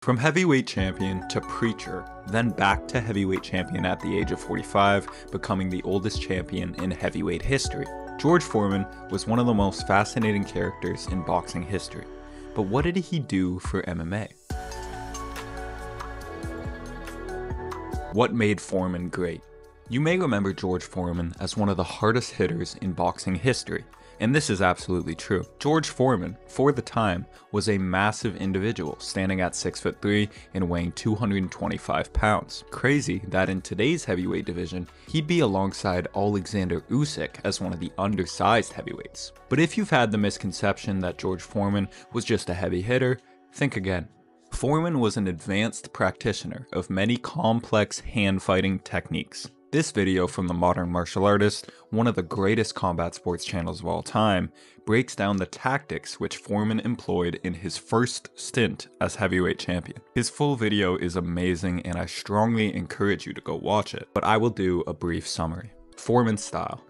From heavyweight champion to preacher, then back to heavyweight champion at the age of 45, becoming the oldest champion in heavyweight history. George Foreman was one of the most fascinating characters in boxing history. But what did he do for MMA? What made Foreman great? You may remember George Foreman as one of the hardest hitters in boxing history, and this is absolutely true. George Foreman, for the time, was a massive individual, standing at 6'3" and weighing 225 pounds. Crazy that in today's heavyweight division, he'd be alongside Alexander Usyk as one of the undersized heavyweights. But if you've had the misconception that George Foreman was just a heavy hitter, think again. Foreman was an advanced practitioner of many complex hand-fighting techniques. This video from the Modern Martial Artist, one of the greatest combat sports channels of all time, breaks down the tactics which Foreman employed in his first stint as heavyweight champion. His full video is amazing and I strongly encourage you to go watch it, but I will do a brief summary. Foreman's style.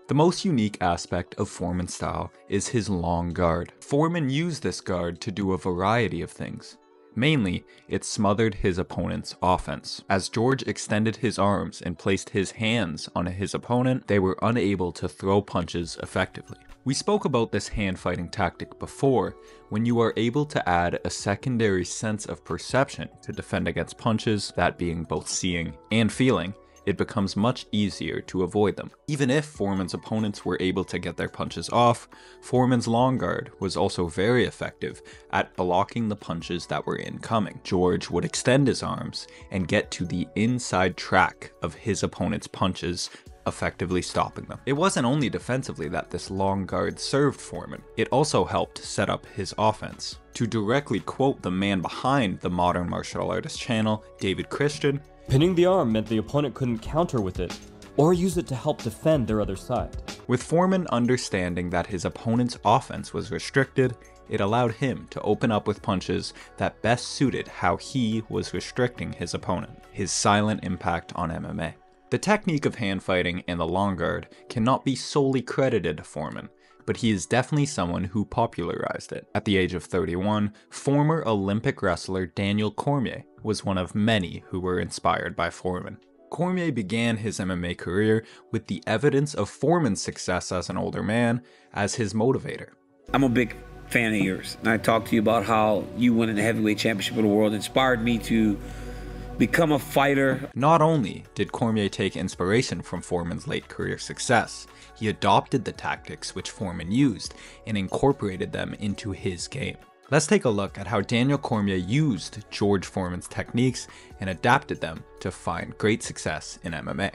The most unique aspect of Foreman's style is his long guard. Foreman used this guard to do a variety of things. Mainly, it smothered his opponent's offense. As George extended his arms and placed his hands on his opponent, they were unable to throw punches effectively. We spoke about this hand-fighting tactic before, when you are able to add a secondary sense of perception to defend against punches, that being both seeing and feeling. It becomes much easier to avoid them. Even if Foreman's opponents were able to get their punches off, Foreman's long guard was also very effective at blocking the punches that were incoming. George would extend his arms and get to the inside track of his opponent's punches, effectively stopping them. It wasn't only defensively that this long guard served Foreman, it also helped set up his offense. To directly quote the man behind the Modern Martial Artist channel, David Christian, pinning the arm meant the opponent couldn't counter with it, or use it to help defend their other side. With Foreman understanding that his opponent's offense was restricted, it allowed him to open up with punches that best suited how he was restricting his opponent. His silent impact on MMA. The technique of hand fighting and the long guard cannot be solely credited to Foreman, but he is definitely someone who popularized it. At the age of 31, former Olympic wrestler Daniel Cormier was one of many who were inspired by Foreman. Cormier began his MMA career with the evidence of Foreman's success as an older man as his motivator. I'm a big fan of yours, and I talked to you about how you winning the heavyweight championship of the world inspired me to become a fighter. Not only did Cormier take inspiration from Foreman's late career success, he adopted the tactics which Foreman used and incorporated them into his game. Let's take a look at how Daniel Cormier used George Foreman's techniques and adapted them to find great success in MMA.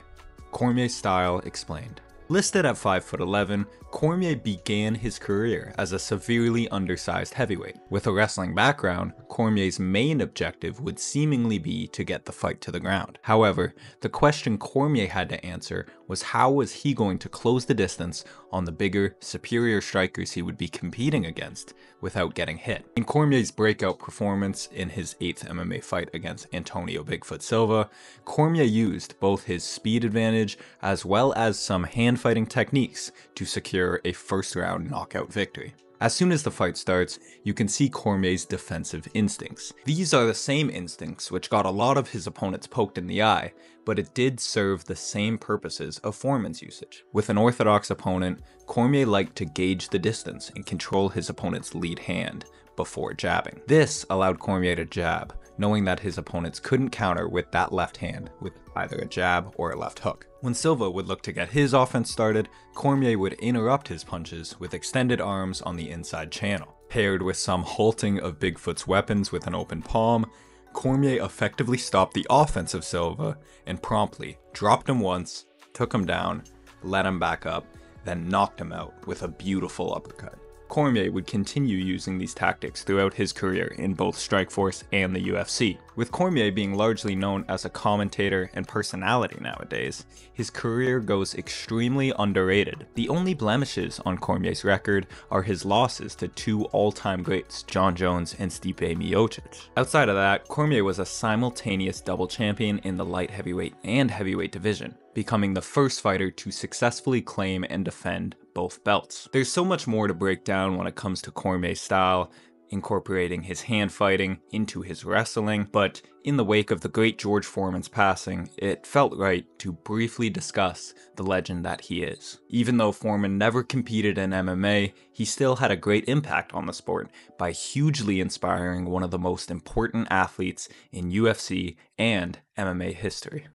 Cormier's style explained. Listed at 5'11", Cormier began his career as a severely undersized heavyweight. With a wrestling background, Cormier's main objective would seemingly be to get the fight to the ground. However, the question Cormier had to answer was how was he going to close the distance on the bigger, superior strikers he would be competing against without getting hit. In Cormier's breakout performance in his 8th MMA fight against Antonio Bigfoot Silva, Cormier used both his speed advantage as well as some hand-fighting techniques to secure a first-round knockout victory. As soon as the fight starts, you can see Cormier's defensive instincts. These are the same instincts which got a lot of his opponents poked in the eye, but it did serve the same purposes of Foreman's usage. With an orthodox opponent, Cormier liked to gauge the distance and control his opponent's lead hand before jabbing. This allowed Cormier to jab, knowing that his opponents couldn't counter with that left hand with either a jab or a left hook. When Silva would look to get his offense started, Cormier would interrupt his punches with extended arms on the inside channel. Paired with some halting of Bigfoot's weapons with an open palm, Cormier effectively stopped the offense of Silva and promptly dropped him once, took him down, let him back up, then knocked him out with a beautiful uppercut. Cormier would continue using these tactics throughout his career in both Strikeforce and the UFC. With Cormier being largely known as a commentator and personality nowadays, his career goes extremely underrated. The only blemishes on Cormier's record are his losses to two all-time greats, Jon Jones and Stipe Miocic. Outside of that, Cormier was a simultaneous double champion in the light heavyweight and heavyweight division, becoming the first fighter to successfully claim and defend both belts. There's so much more to break down when it comes to Cormier's style, incorporating his hand fighting into his wrestling, but in the wake of the great George Foreman's passing, it felt right to briefly discuss the legend that he is. Even though Foreman never competed in MMA, he still had a great impact on the sport by hugely inspiring one of the most important athletes in UFC and MMA history.